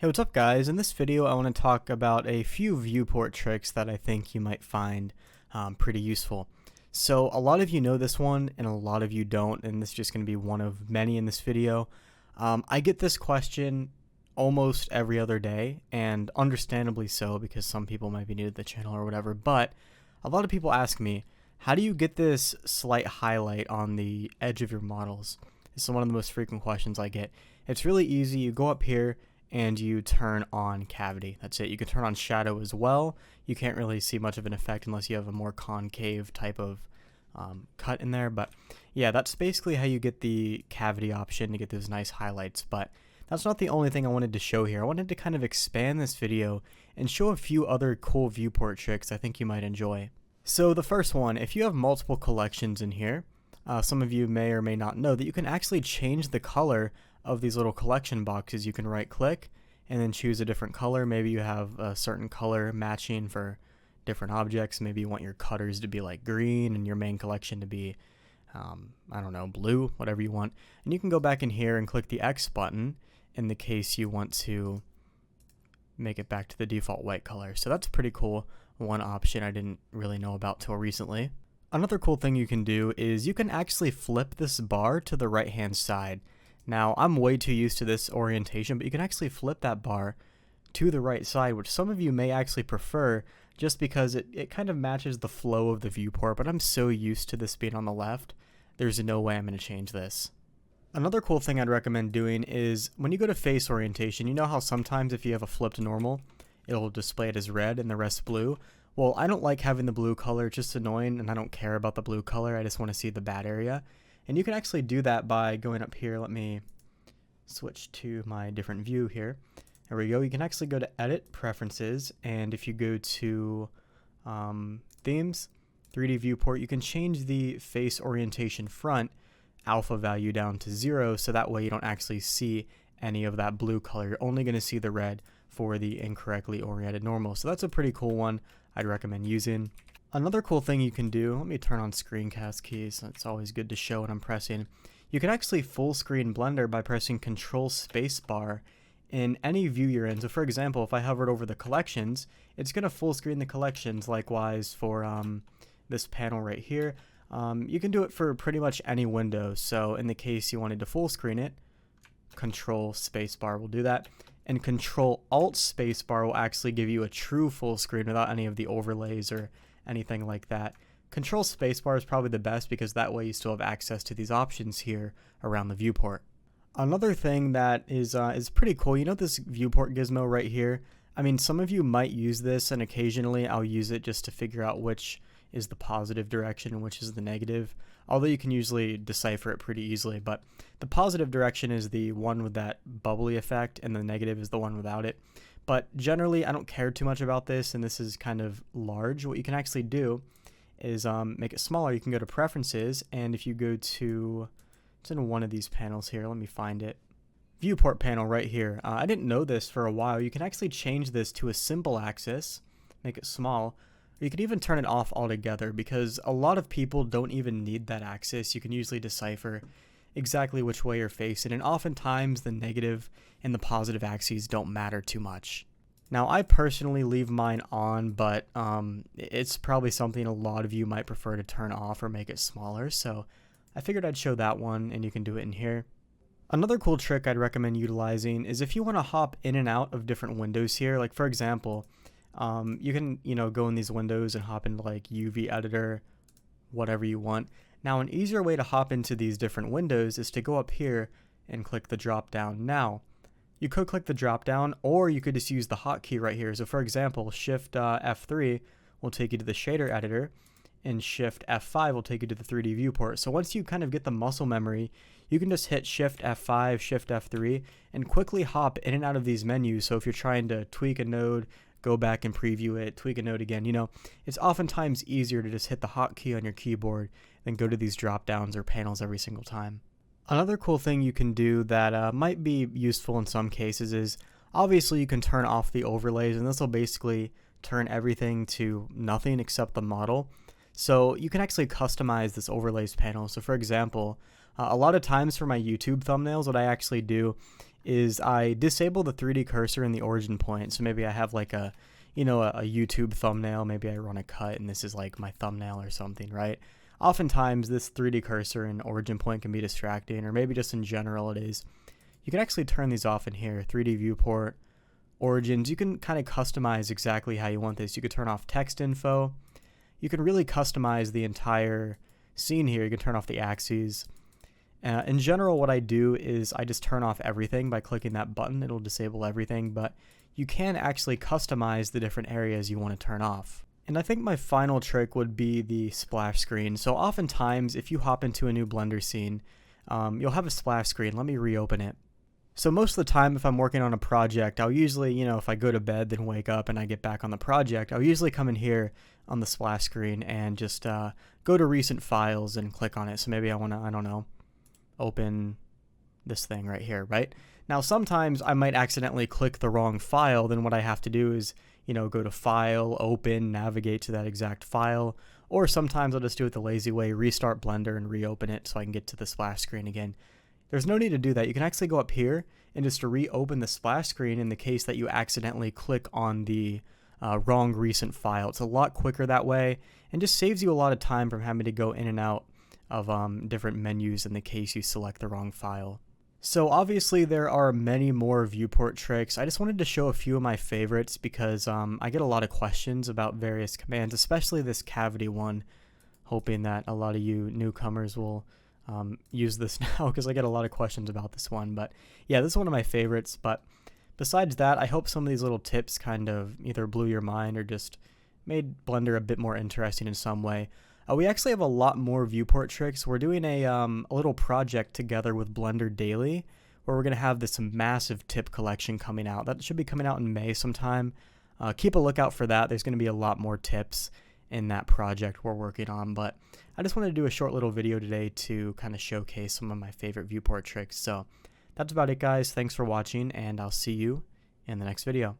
Hey, what's up guys? In this video I want to talk about a few viewport tricks that I think you might find pretty useful. So a lot of you know this one and a lot of you don't, and this is just going to be one of many in this video. I get this question almost every other day, and understandably so because some people might be new to the channel or whatever, but a lot of people ask me, how do you get this slight highlight on the edge of your models? This is one of the most frequent questions I get. It's really easy. You go up here and you turn on cavity. That's it. You can turn on shadow as well. You can't really see much of an effect unless you have a more concave type of cut in there. But yeah, that's basically how you get the cavity option to get those nice highlights. But that's not the only thing I wanted to show here. I wanted to kind of expand this video and show a few other cool viewport tricks I think you might enjoy. So the first one, if you have multiple collections in here, some of you may or may not know that you can actually change the color of these little collection boxes. You can right click and then choose a different color. Maybe you have a certain color matching for different objects. Maybe you want your cutters to be like green and your main collection to be I don't know, blue, whatever you want. And you can go back in here and click the X button in the case you want to make it back to the default white color. So that's pretty cool. One option I didn't really know about till recently. Another cool thing you can do is you can actually flip this bar to the right hand side. Now, I'm way too used to this orientation, but you can actually flip that bar to the right side, which some of you may actually prefer just because it kind of matches the flow of the viewport, but I'm so used to this being on the left, there's no way I'm going to change this. Another cool thing I'd recommend doing is when you go to face orientation, you know how sometimes if you have a flipped normal, it'll display it as red and the rest blue? Well, I don't like having the blue color, it's just annoying, and I don't care about the blue color, I just want to see the bad area. And you can actually do that by going up here. Let me switch to my different view here. There we go. You can actually go to Edit, Preferences, and if you go to Themes, 3D Viewport, you can change the face orientation front alpha value down to 0, so that way you don't actually see any of that blue color. You're only going to see the red for the incorrectly oriented normal. So that's a pretty cool one I'd recommend using. Another cool thing you can do, let me turn on screencast keys, it's always good to show what I'm pressing. You can actually full screen Blender by pressing Control Spacebar in any view you're in. So for example, if I hovered over the collections, it's going to full screen the collections. Likewise for this panel right here. You can do it for pretty much any window. So in the case you wanted to full screen it, Control Spacebar will do that. And Control Alt Spacebar will actually give you a true full screen without any of the overlays or anything like that. Control Spacebar is probably the best because that way you still have access to these options here around the viewport. Another thing that is pretty cool, you know this viewport gizmo right here? I mean, some of you might use this, and occasionally I'll use it just to figure out which is the positive direction and which is the negative, although you can usually decipher it pretty easily. But the positive direction is the one with that bubbly effect, and the negative is the one without it. But generally, I don't care too much about this, and this is kind of large. What you can actually do is make it smaller. You can go to Preferences, and if you go to, it's in one of these panels here, let me find it. Viewport panel right here. I didn't know this for a while. You can actually change this to a simple axis, make it small. Or you can even turn it off altogether because a lot of people don't even need that axis. You can usually decipher exactly which way you're facing, and oftentimes the negative and the positive axes don't matter too much. Now I personally leave mine on, but it's probably something a lot of you might prefer to turn off or make it smaller, so I figured I'd show that one, and you can do it in here. Another cool trick I'd recommend utilizing is if you want to hop in and out of different windows here, like for example, you can go in these windows and hop into like UV editor, whatever you want. Now an easier way to hop into these different windows is to go up here and click the drop down. Now you could click the drop down, or you could just use the hotkey right here. So for example, Shift F3 will take you to the shader editor, and Shift F5 will take you to the 3D viewport. So once you kind of get the muscle memory, you can just hit Shift F5, Shift F3, and quickly hop in and out of these menus. So if you're trying to tweak a node, go back and preview it, tweak a node again, it's oftentimes easier to just hit the hotkey on your keyboard than go to these drop downs or panels every single time. Another cool thing you can do that might be useful in some cases is obviously you can turn off the overlays, and this will basically turn everything to nothing except the model. So you can actually customize this overlays panel. So for example, a lot of times for my YouTube thumbnails, what I actually do is I disable the 3D cursor in the origin point. So maybe I have like a YouTube thumbnail, maybe I run a cut and this is like my thumbnail or something, right? Oftentimes this 3D cursor and origin point can be distracting, or maybe just in general it is. You can actually turn these off in here, 3D viewport, origins. You can kind of customize exactly how you want this. You could turn off text info. You can really customize the entire scene here. You can turn off the axes. In general, what I do is I just turn off everything by clicking that button. It'll disable everything, but you can actually customize the different areas you want to turn off. And I think my final trick would be the splash screen. So oftentimes, if you hop into a new Blender scene, you'll have a splash screen. Let me reopen it. So most of the time, if I'm working on a project, I'll usually, if I go to bed, then wake up and I get back on the project, I'll usually come in here on the splash screen and just go to recent files and click on it. So maybe I want to, I don't know, open this thing right here, right? Now, sometimes I might accidentally click the wrong file. Then what I have to do is, go to File, Open, navigate to that exact file. Or sometimes I'll just do it the lazy way, restart Blender and reopen it so I can get to the splash screen again. There's no need to do that. You can actually go up here and just reopen the splash screen in the case that you accidentally click on the wrong recent file. It's a lot quicker that way and just saves you a lot of time from having to go in and out of different menus in the case you select the wrong file. So obviously there are many more viewport tricks. I just wanted to show a few of my favorites because I get a lot of questions about various commands, especially this cavity one, hoping that a lot of you newcomers will use this now because I get a lot of questions about this one. But yeah, this is one of my favorites. But besides that, I hope some of these little tips kind of either blew your mind or just made Blender a bit more interesting in some way. We actually have a lot more viewport tricks. We're doing a little project together with Blender Daily where we're going to have this massive tip collection coming out. That should be coming out in May sometime. Keep a lookout for that. There's going to be a lot more tips in that project we're working on. But I just wanted to do a short little video today to kind of showcase some of my favorite viewport tricks. So that's about it, guys. Thanks for watching, and I'll see you in the next video.